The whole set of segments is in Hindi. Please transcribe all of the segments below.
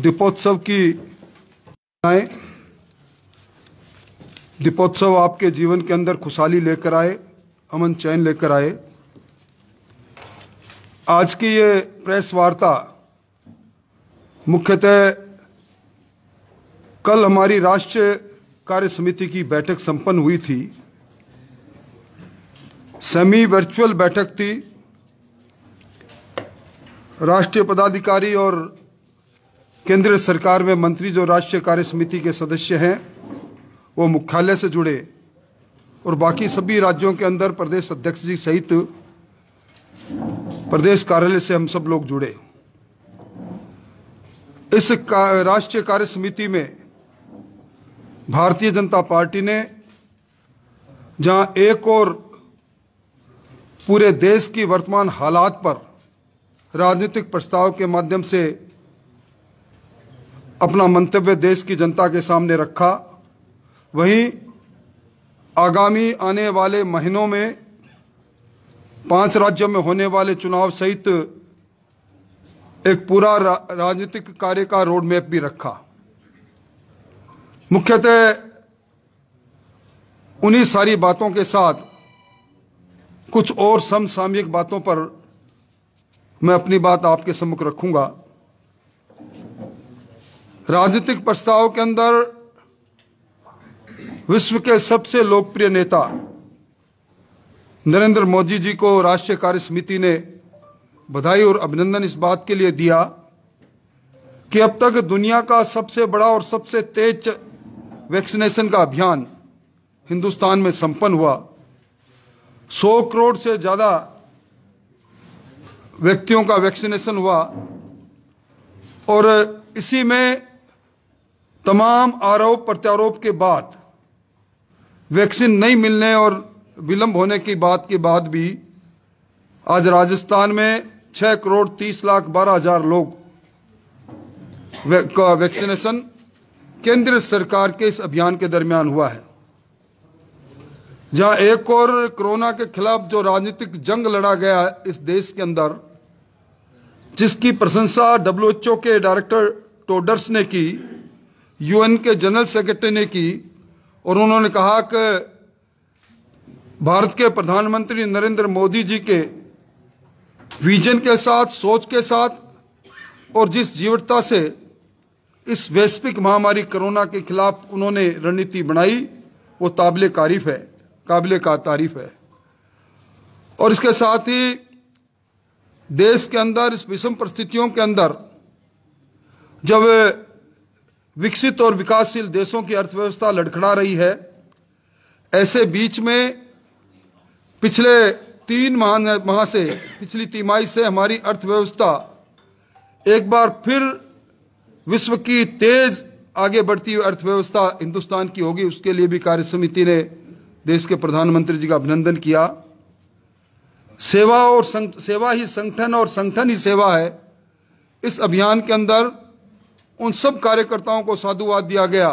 दीपोत्सव की आए। दीपोत्सव आपके जीवन के अंदर खुशहाली लेकर आए, अमन चैन लेकर आए। आज की ये प्रेस वार्ता मुख्यतः कल हमारी राष्ट्रीय कार्य समिति की बैठक संपन्न हुई थी। सेमी वर्चुअल बैठक थी। राष्ट्रीय पदाधिकारी और केंद्र सरकार में मंत्री जो राष्ट्रीय कार्य समिति के सदस्य हैं वो मुख्यालय से जुड़े और बाकी सभी राज्यों के अंदर प्रदेश अध्यक्ष जी सहित प्रदेश कार्यालय से हम सब लोग जुड़े। इस राष्ट्रीय कार्य समिति में भारतीय जनता पार्टी ने जहां एक और पूरे देश की वर्तमान हालात पर राजनीतिक प्रस्ताव के माध्यम से अपना मंतव्य देश की जनता के सामने रखा, वहीं आगामी आने वाले महीनों में 5 राज्यों में होने वाले चुनाव सहित एक पूरा राजनीतिक कार्य का रोड मैप भी रखा। मुख्यतः उन्हीं सारी बातों के साथ कुछ और समसामयिक बातों पर मैं अपनी बात आपके सम्मुख रखूंगा। राजनीतिक प्रस्ताव के अंदर विश्व के सबसे लोकप्रिय नेता नरेंद्र मोदी जी को राष्ट्रीय कार्य समिति ने बधाई और अभिनंदन इस बात के लिए दिया कि अब तक दुनिया का सबसे बड़ा और सबसे तेज वैक्सीनेशन का अभियान हिंदुस्तान में संपन्न हुआ। 100 करोड़ से ज़्यादा व्यक्तियों का वैक्सीनेशन हुआ और इसी में तमाम आरोप प्रत्यारोप के बाद वैक्सीन नहीं मिलने और विलंब होने की बात के बाद भी आज राजस्थान में 6,30,12,000 लोग का वैक्सीनेशन केंद्र सरकार के इस अभियान के दरमियान हुआ है। जहां एक और कोरोना के खिलाफ जो राजनीतिक जंग लड़ा गया इस देश के अंदर, जिसकी प्रशंसा WHO के डायरेक्टर टेड्रोस ने की, UN के जनरल सेक्रेटरी ने की और उन्होंने कहा कि भारत के प्रधानमंत्री नरेंद्र मोदी जी के विजन के साथ, सोच के साथ और जिस जीवटता से इस वैश्विक महामारी कोरोना के खिलाफ उन्होंने रणनीति बनाई वो काबिले तारीफ है। और इसके साथ ही देश के अंदर इस विषम परिस्थितियों के अंदर जब विकसित और विकासशील देशों की अर्थव्यवस्था लड़खड़ा रही है, ऐसे बीच में पिछले 3 माह से, पिछली तिमाही से हमारी अर्थव्यवस्था एक बार फिर विश्व की तेज आगे बढ़ती हुई अर्थव्यवस्था हिंदुस्तान की होगी। उसके लिए भी कार्य समिति ने देश के प्रधानमंत्री जी का अभिनंदन किया। सेवा ही संगठन और संगठन ही सेवा है। इस अभियान के अंदर उन सब कार्यकर्ताओं को साधुवाद दिया गया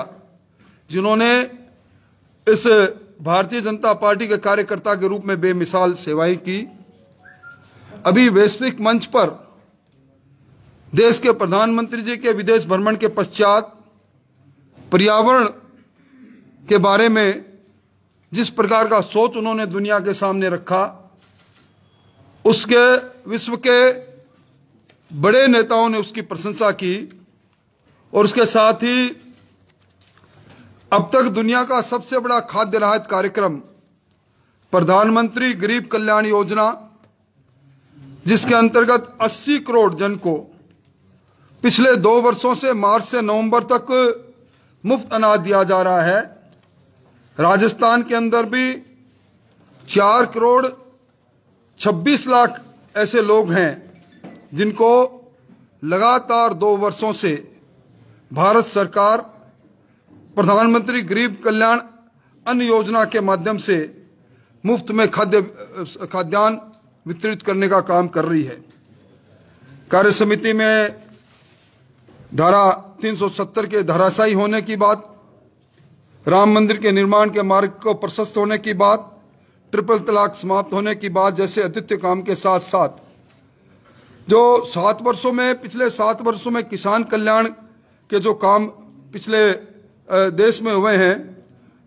जिन्होंने इस भारतीय जनता पार्टी के कार्यकर्ता के रूप में बेमिसाल सेवाएं की। अभी वैश्विक मंच पर देश के प्रधानमंत्री जी के विदेश भ्रमण के पश्चात पर्यावरण के बारे में जिस प्रकार का सोच उन्होंने दुनिया के सामने रखा, उसके विश्व के बड़े नेताओं ने उसकी प्रशंसा की। और उसके साथ ही अब तक दुनिया का सबसे बड़ा खाद्य राहत कार्यक्रम प्रधानमंत्री गरीब कल्याण योजना, जिसके अंतर्गत 80 करोड़ जन को पिछले 2 वर्षों से मार्च से नवंबर तक मुफ्त अनाज दिया जा रहा है। राजस्थान के अंदर भी 4 करोड़ 26 लाख ऐसे लोग हैं जिनको लगातार 2 वर्षों से भारत सरकार प्रधानमंत्री गरीब कल्याण अन्न योजना के माध्यम से मुफ्त में खाद्यान्न वितरित करने का काम कर रही है। कार्य समिति में धारा 370 के धराशायी होने की बात, राम मंदिर के निर्माण के मार्ग को प्रशस्त होने की बात, ट्रिपल तलाक समाप्त होने की बात जैसे अद्वितीय काम के साथ साथ जो 7 वर्षों में, पिछले 7 वर्षों में किसान कल्याण के जो काम पिछले देश में हुए हैं,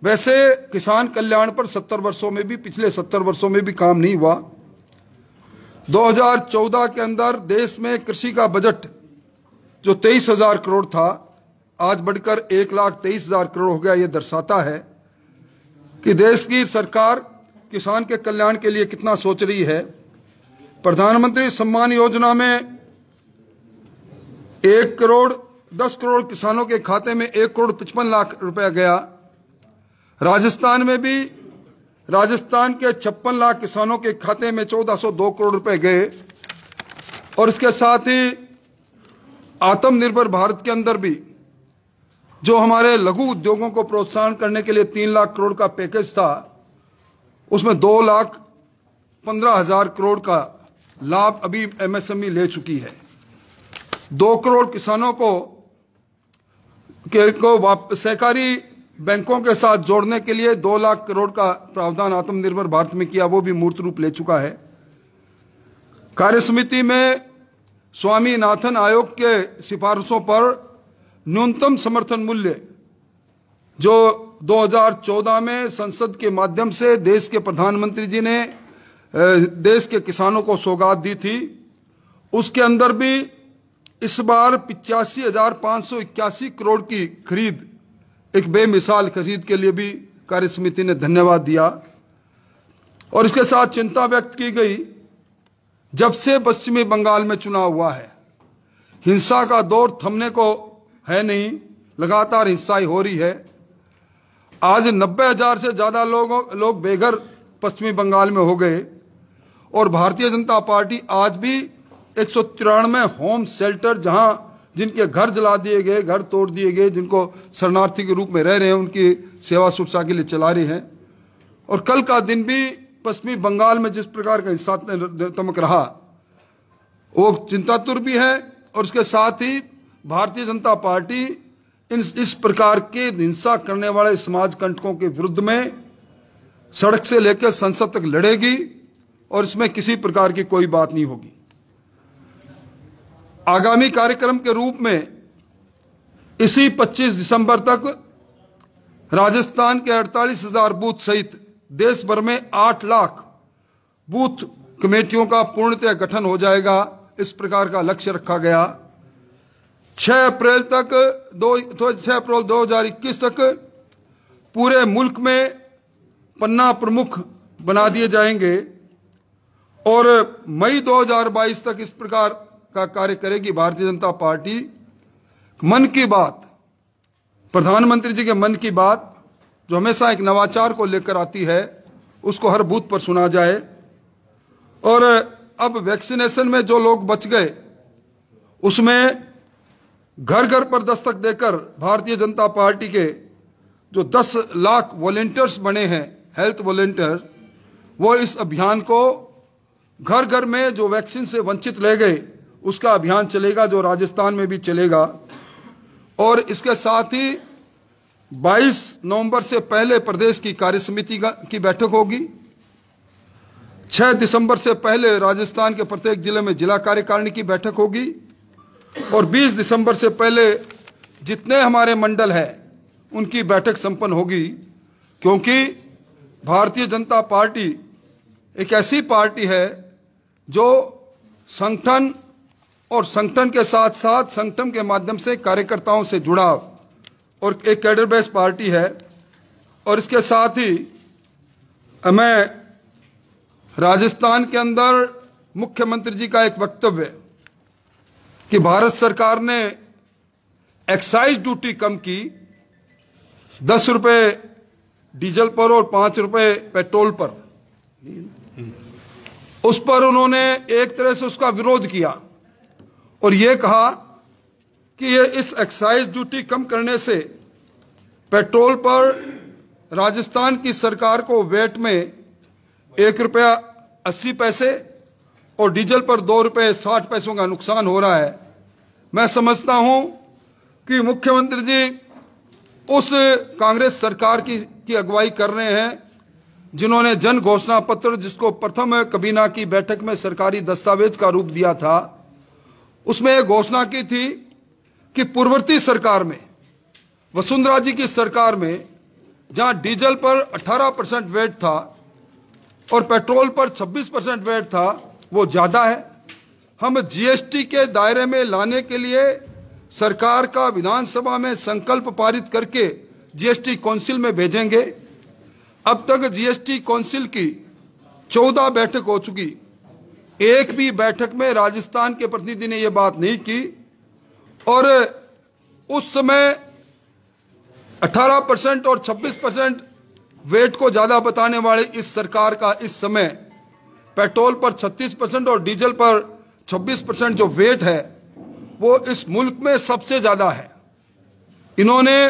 वैसे किसान कल्याण पर 70 वर्षों में भी, पिछले 70 वर्षों में भी काम नहीं हुआ। 2014 के अंदर देश में कृषि का बजट जो 23,000 करोड़ था, आज बढ़कर 1,23,000 करोड़ हो गया। ये दर्शाता है कि देश की सरकार किसान के कल्याण के लिए कितना सोच रही है। प्रधानमंत्री सम्मान योजना में 10 करोड़ किसानों के खाते में 1,55,00,000 रुपया गया। राजस्थान में भी राजस्थान के 56 लाख किसानों के खाते में 1,402 करोड़ रुपए गए। और इसके साथ ही आत्मनिर्भर भारत के अंदर भी जो हमारे लघु उद्योगों को प्रोत्साहन करने के लिए 3 लाख करोड़ का पैकेज था, उसमें 2,15,000 करोड़ का लाभ अभी एमएसएमई ले चुकी है। 2 करोड़ किसानों को सहकारी बैंकों के साथ जोड़ने के लिए 2 लाख करोड़ का प्रावधान आत्मनिर्भर भारत में किया, वो भी मूर्त रूप ले चुका है। कार्यसमिति में स्वामीनाथन आयोग के सिफारिशों पर न्यूनतम समर्थन मूल्य जो 2014 में संसद के माध्यम से देश के प्रधानमंत्री जी ने देश के किसानों को सौगात दी थी, उसके अंदर भी इस बार 85,581 करोड़ की खरीद, एक बेमिसाल खरीद के लिए भी कार्यसमिति ने धन्यवाद दिया। और इसके साथ चिंता व्यक्त की गई, जब से पश्चिमी बंगाल में चुनाव हुआ है, हिंसा का दौर थमने को है नहीं, लगातार हिंसा हो रही है। आज 90,000 से ज्यादा लोग बेघर पश्चिमी बंगाल में हो गए। और भारतीय जनता पार्टी आज भी 193 होम शेल्टर, जहां जिनके घर जला दिए गए, घर तोड़ दिए गए, जिनको शरणार्थी के रूप में रह रहे हैं, उनकी सेवा सुरक्षा के लिए चला रही हैं। और कल का दिन भी पश्चिमी बंगाल में जिस प्रकार का हिंसात्मक रहा, वो चिंतातुर भी है। और उसके साथ ही भारतीय जनता पार्टी इस प्रकार के हिंसा करने वाले समाज कंटकों के विरुद्ध में सड़क से लेकर संसद तक लड़ेगी, और इसमें किसी प्रकार की कोई बात नहीं होगी। आगामी कार्यक्रम के रूप में इसी 25 दिसंबर तक राजस्थान के 48,000 बूथ सहित देश भर में 8 लाख बूथ कमेटियों का पूर्णतः गठन हो जाएगा, इस प्रकार का लक्ष्य रखा गया। 6 अप्रैल 2021 तक पूरे मुल्क में पन्ना प्रमुख बना दिए जाएंगे, और मई 2022 तक इस प्रकार का कार्य करेगी भारतीय जनता पार्टी। मन की बात, प्रधानमंत्री जी के मन की बात, जो हमेशा एक नवाचार को लेकर आती है, उसको हर बूथ पर सुना जाए। और अब वैक्सीनेशन में जो लोग बच गए, उसमें घर घर पर दस्तक देकर भारतीय जनता पार्टी के जो 10 लाख वॉलंटियर्स बने हैं, हेल्थ वॉलंटियर, वो इस अभियान को घर घर में जो वैक्सीन से वंचित रह गए, उसका अभियान चलेगा, जो राजस्थान में भी चलेगा। और इसके साथ ही 22 नवंबर से पहले प्रदेश की कार्यसमिति की बैठक होगी। 6 दिसंबर से पहले राजस्थान के प्रत्येक जिले में जिला कार्यकारिणी की बैठक होगी। और 20 दिसंबर से पहले जितने हमारे मंडल हैं, उनकी बैठक संपन्न होगी। क्योंकि भारतीय जनता पार्टी एक ऐसी पार्टी है जो संगठन और संगठन के साथ साथ संगठन के माध्यम से कार्यकर्ताओं से जुड़ाव और एक कैडर बेस्ड पार्टी है। और इसके साथ ही मैं राजस्थान के अंदर मुख्यमंत्री जी का एक वक्तव्य कि भारत सरकार ने एक्साइज ड्यूटी कम की, 10 रुपए डीजल पर और 5 रुपए पेट्रोल पर, उस पर उन्होंने एक तरह से उसका विरोध किया और ये कहा कि ये इस एक्साइज ड्यूटी कम करने से पेट्रोल पर राजस्थान की सरकार को वेट में 1 रुपया 80 पैसे और डीजल पर 2 रुपये 60 पैसों का नुकसान हो रहा है। मैं समझता हूं कि मुख्यमंत्री जी उस कांग्रेस सरकार की अगुवाई कर रहे हैं जिन्होंने जन घोषणा पत्र, जिसको प्रथम कबीना की बैठक में सरकारी दस्तावेज का रूप दिया था, उसमें एक घोषणा की थी कि पूर्ववर्ती सरकार में, वसुंधरा जी की सरकार में, जहां डीजल पर 18% वैट था और पेट्रोल पर 26% वैट था, वो ज्यादा है। हम जीएसटी के दायरे में लाने के लिए सरकार का विधानसभा में संकल्प पारित करके जीएसटी काउंसिल में भेजेंगे। अब तक जीएसटी काउंसिल की 14 बैठक हो चुकी, एक भी बैठक में राजस्थान के प्रतिनिधि ने यह बात नहीं की। और उस समय 18% और 26% वेट को ज्यादा बताने वाले इस सरकार का इस समय पेट्रोल पर 36% और डीजल पर 26% जो वेट है वो इस मुल्क में सबसे ज्यादा है। इन्होंने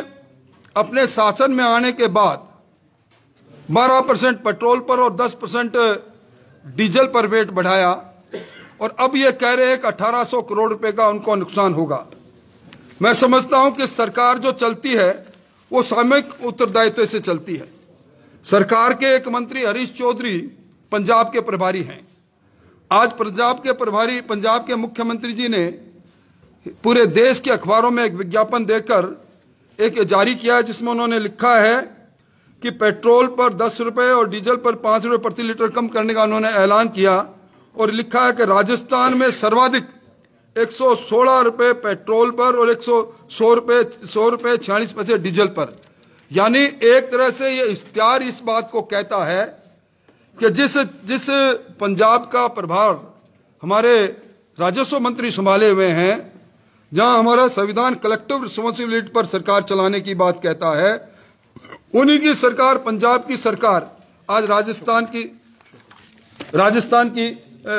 अपने शासन में आने के बाद 12% पेट्रोल पर और 10% डीजल पर वेट बढ़ाया और अब ये कह रहे हैं कि 1800 करोड़ रुपए का उनको नुकसान होगा। मैं समझता हूं कि सरकार जो चलती है वो सामूहिक उत्तरदायित्व से चलती है। सरकार के एक मंत्री हरीश चौधरी पंजाब के प्रभारी हैं। आज पंजाब के मुख्यमंत्री जी ने पूरे देश के अखबारों में एक विज्ञापन देकर एक जारी किया है, जिसमें उन्होंने लिखा है कि पेट्रोल पर 10 रुपए और डीजल पर 5 रुपए प्रति लीटर कम करने का उन्होंने ऐलान किया और लिखा है कि राजस्थान में सर्वाधिक 116 रुपए पेट्रोल पर और 100 रुपए 46 पैसे डीजल पर। यानी एक तरह से ये इश्तिहार इस बात को कहता है कि जिस पंजाब का प्रभार हमारे राजस्व मंत्री संभाले हुए हैं, जहां हमारा संविधान कलेक्टिव रिस्पॉन्सिबिलिटी पर सरकार चलाने की बात कहता है, उन्हीं की सरकार, पंजाब की सरकार आज राजस्थान की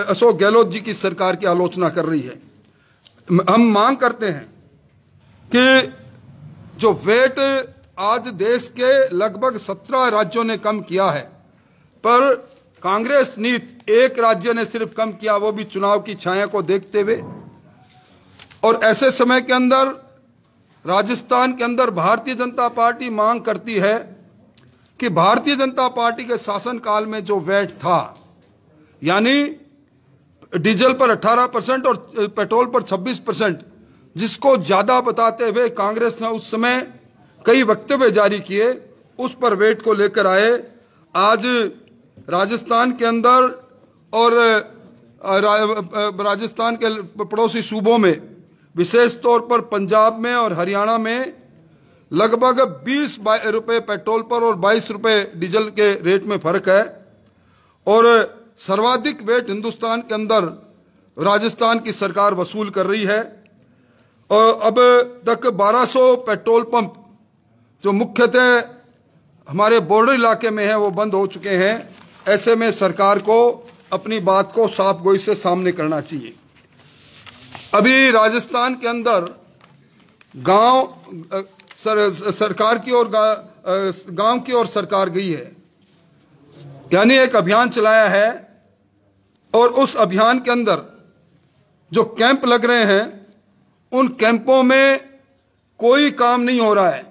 अशोक गहलोत जी की सरकार की आलोचना कर रही है। हम मांग करते हैं कि जो वेट आज देश के लगभग 17 राज्यों ने कम किया है, पर कांग्रेस नीति एक राज्य ने सिर्फ कम किया, वो भी चुनाव की छाया को देखते हुए। और ऐसे समय के अंदर राजस्थान के अंदर भारतीय जनता पार्टी मांग करती है कि भारतीय जनता पार्टी के शासनकाल में जो वैट था, यानी डीजल पर 18% और पेट्रोल पर 26%, जिसको ज्यादा बताते हुए कांग्रेस ने उस समय कई वक्तव्य जारी किए, उस पर वेट को लेकर आए। आज राजस्थान के अंदर और राजस्थान के पड़ोसी सूबों में, विशेष तौर पर पंजाब में और हरियाणा में लगभग 20 रुपए पेट्रोल पर और 22 रुपए डीजल के रेट में फर्क है। और सर्वाधिक वेट हिंदुस्तान के अंदर राजस्थान की सरकार वसूल कर रही है। और अब तक 1200 पेट्रोल पंप जो मुख्यतः हमारे बॉर्डर इलाके में है वो बंद हो चुके हैं। ऐसे में सरकार को अपनी बात को साफ गोई से सामने करना चाहिए। अभी राजस्थान के अंदर सरकार की ओर गांव की ओर सरकार गई है, यानी एक अभियान चलाया है और उस अभियान के अंदर जो कैंप लग रहे हैं उन कैंपों में कोई काम नहीं हो रहा है।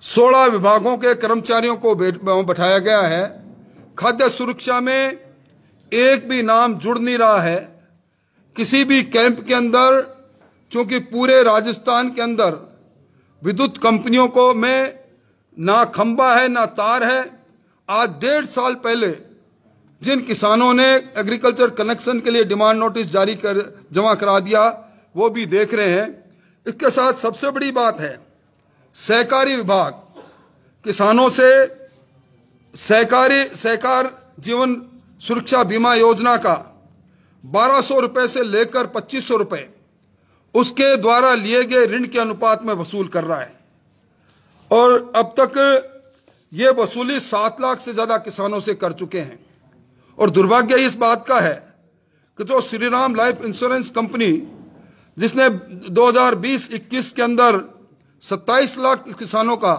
16 विभागों के कर्मचारियों को बैठाया गया है। खाद्य सुरक्षा में एक भी नाम जुड़ नहीं रहा है किसी भी कैंप के अंदर, क्योंकि पूरे राजस्थान के अंदर विद्युत कंपनियों को में ना खंबा है ना तार है। आज 1.5 साल पहले जिन किसानों ने एग्रीकल्चर कनेक्शन के लिए डिमांड नोटिस जारी कर जमा करा दिया, वो भी देख रहे हैं। इसके साथ सबसे बड़ी बात है, सहकारी विभाग किसानों से सहकार जीवन सुरक्षा बीमा योजना का 1200 रुपए से लेकर 2500 रुपए उसके द्वारा लिए गए ऋण के अनुपात में वसूल कर रहा है। और अब तक ये वसूली 7 लाख से ज्यादा किसानों से कर चुके हैं। और दुर्भाग्य इस बात का है कि जो श्रीराम लाइफ इंश्योरेंस कंपनी, जिसने 2020-21 के अंदर 27 लाख किसानों का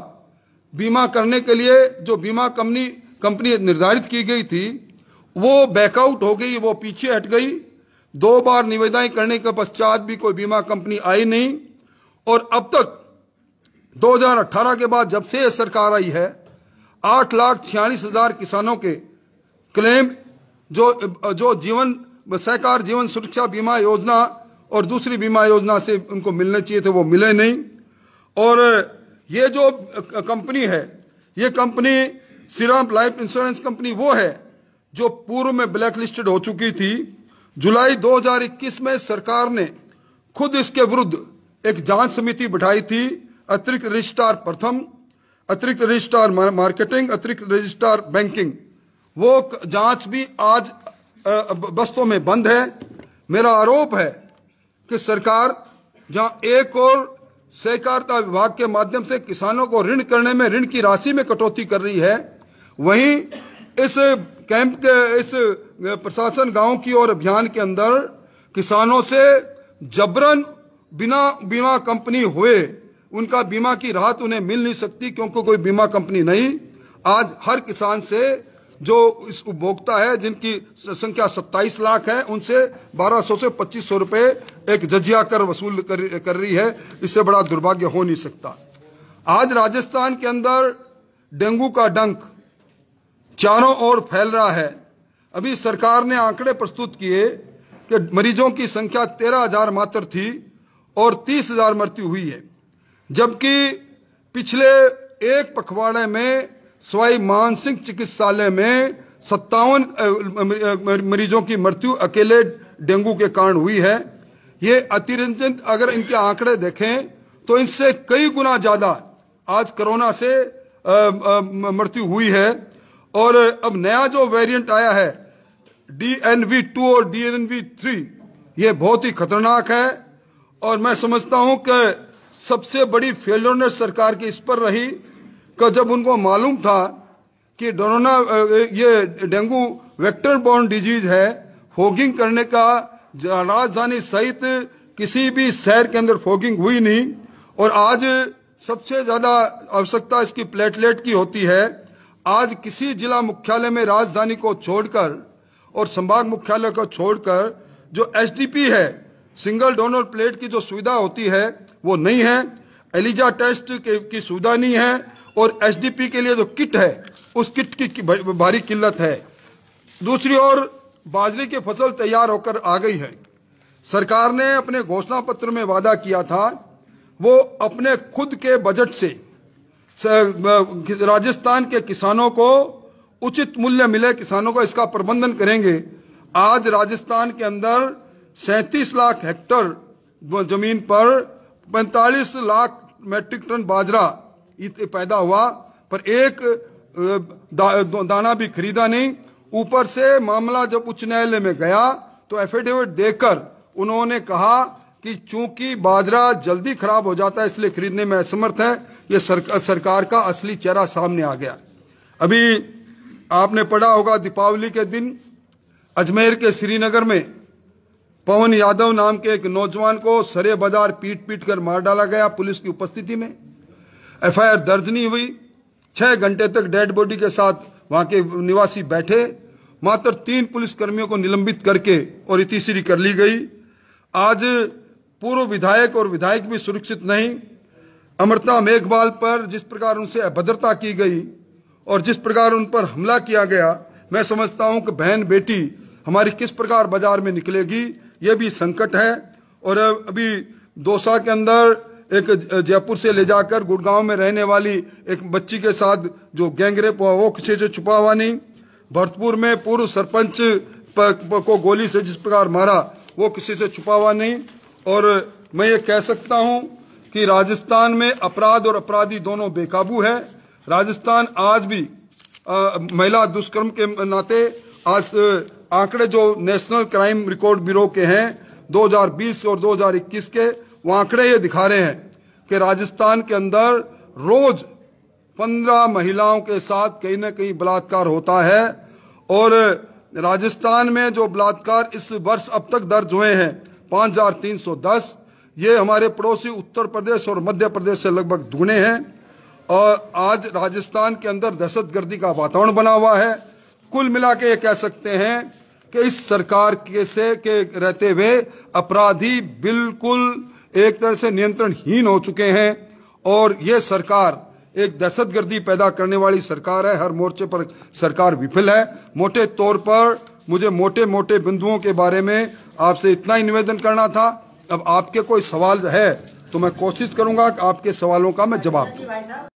बीमा करने के लिए जो बीमा कंपनी निर्धारित की गई थी, वो बैकआउट हो गई, वो पीछे हट गई। 2 बार निविदाएं करने के पश्चात भी कोई बीमा कंपनी आई नहीं। और अब तक 2018 के बाद जब से यह सरकार आई है, 8,46,000 किसानों के क्लेम जो सहकार जीवन सुरक्षा बीमा योजना और दूसरी बीमा योजना से उनको मिलने चाहिए थे, वो मिले नहीं। और ये जो कंपनी है, ये company Shriram life insurance company वो है जो पूर्व में ब्लैक लिस्टेड हो चुकी थी। जुलाई 2021 में सरकार ने खुद इसके विरुद्ध एक जांच समिति बैठाई थी। अतिरिक्त रजिस्ट्रार प्रथम, अतिरिक्त रजिस्ट्रार मार्केटिंग, अतिरिक्त रजिस्ट्रार बैंकिंग, वो जांच भी आज बस्तों में बंद है। मेरा आरोप है कि सरकार जहां एक और सहकारिता विभाग के माध्यम से किसानों को ऋण करने में ऋण की राशि में कटौती कर रही है, वहीं इस कैंप के इस प्रशासन गांव की ओर अभियान के अंदर किसानों से जबरन बिना बीमा कंपनी हुए उनका बीमा की राहत उन्हें मिल नहीं सकती, क्योंकि कोई बीमा कंपनी नहीं। आज हर किसान से जो इस उपभोक्ता है जिनकी संख्या 27 लाख है, उनसे 1200 से 2500 रुपए एक जजिया कर वसूल कर रही है। इससे बड़ा दुर्भाग्य हो नहीं सकता। आज राजस्थान के अंदर डेंगू का डंक चारों ओर फैल रहा है। अभी सरकार ने आंकड़े प्रस्तुत किए कि मरीजों की संख्या 13,000 मात्र थी और 30,000 मृत्यु हुई है, जबकि पिछले एक पखवाड़े में सवाई मानसिंह चिकित्सालय में 57 मरीजों की मृत्यु अकेले डेंगू के कारण हुई है। ये अतिरंजित अगर इनके आंकड़े देखें तो इनसे कई गुना ज्यादा आज कोरोना से मृत्यु हुई है। और अब नया जो वेरिएंट आया है DNV2 और DNV3, ये बहुत ही खतरनाक है। और मैं समझता हूं कि सबसे बड़ी फेलियरनेस सरकार की इस पर रही कि जब उनको मालूम था कि कोरोना ये डेंगू वेक्टर बॉर्न डिजीज है, फॉगिंग करने का राजधानी सहित किसी भी शहर के अंदर फॉगिंग हुई नहीं। और आज सबसे ज्यादा आवश्यकता इसकी प्लेटलेट की होती है। आज किसी जिला मुख्यालय में राजधानी को छोड़कर और संभाग मुख्यालय को छोड़कर जो SDP है, सिंगल डोनर प्लेट की जो सुविधा होती है वो नहीं है। एलिजा टेस्ट की सुविधा नहीं है और SDP के लिए जो किट है उस किट की भारी किल्लत है। दूसरी ओर बाजरे की फसल तैयार होकर आ गई है। सरकार ने अपने घोषणा पत्र में वादा किया था वो अपने खुद के बजट से राजस्थान के किसानों को उचित मूल्य मिले, किसानों को इसका प्रबंधन करेंगे। आज राजस्थान के अंदर 37 लाख हेक्टेयर जमीन पर 45 लाख मैट्रिक टन बाजरा पैदा हुआ, पर एक दाना भी खरीदा नहीं। ऊपर से मामला जब उच्च न्यायालय में गया तो एफिडेविट देकर उन्होंने कहा कि चूंकि बाजरा जल्दी खराब हो जाता है इसलिए खरीदने में असमर्थ है। ये सरकार का असली चेहरा सामने आ गया। अभी आपने पढ़ा होगा दीपावली के दिन अजमेर के श्रीनगर में पवन यादव नाम के एक नौजवान को सरे बाजार पीट पीट कर मार डाला गया पुलिस की उपस्थिति में। FIR दर्ज नहीं हुई। 6 घंटे तक डेड बॉडी के साथ वहां के निवासी बैठे। मात्र 3 पुलिस कर्मियों को निलंबित करके और इतिश्री कर ली गई। आज पूर्व विधायक और विधायक भी सुरक्षित नहीं। अमृता मेघवाल पर जिस प्रकार उनसे अभद्रता की गई और जिस प्रकार उन पर हमला किया गया, मैं समझता हूं कि बहन बेटी हमारी किस प्रकार बाजार में निकलेगी, ये भी संकट है। और अभी दौसा के अंदर एक जयपुर से ले जाकर गुड़गांव में रहने वाली एक बच्ची के साथ जो गैंगरेप हुआ वो किसी से छुपा हुआ नहीं। भरतपुर में पूर्व सरपंच को गोली से जिस प्रकार मारा वो किसी से छुपा हुआ नहीं। और मैं ये कह सकता हूं कि राजस्थान में अपराध और अपराधी दोनों बेकाबू है। राजस्थान आज भी महिला दुष्कर्म के नाते आज आंकड़े जो नेशनल क्राइम रिकॉर्ड ब्यूरो के हैं 2020 और 2021 के, वो आंकड़े ये दिखा रहे हैं कि राजस्थान के अंदर रोज 15 महिलाओं के साथ कहीं न कहीं बलात्कार होता है। और राजस्थान में जो बलात्कार इस वर्ष अब तक दर्ज हुए हैं 5310, ये हमारे पड़ोसी उत्तर प्रदेश और मध्य प्रदेश से लगभग दुगने हैं। और आज राजस्थान के अंदर दहशतगर्दी का वातावरण बना हुआ है। कुल मिला के ये कह सकते हैं कि इस सरकार के रहते हुए अपराधी बिल्कुल एक तरह से नियंत्रणहीन हो चुके हैं। और ये सरकार एक दहशतगर्दी पैदा करने वाली सरकार है। हर मोर्चे पर सरकार विफल है। मोटे तौर पर मुझे मोटे मोटे बिंदुओं के बारे में आपसे इतना ही निवेदन करना था। अब आपके कोई सवाल है तो मैं कोशिश करूंगा कि आपके सवालों का मैं जवाब दूं।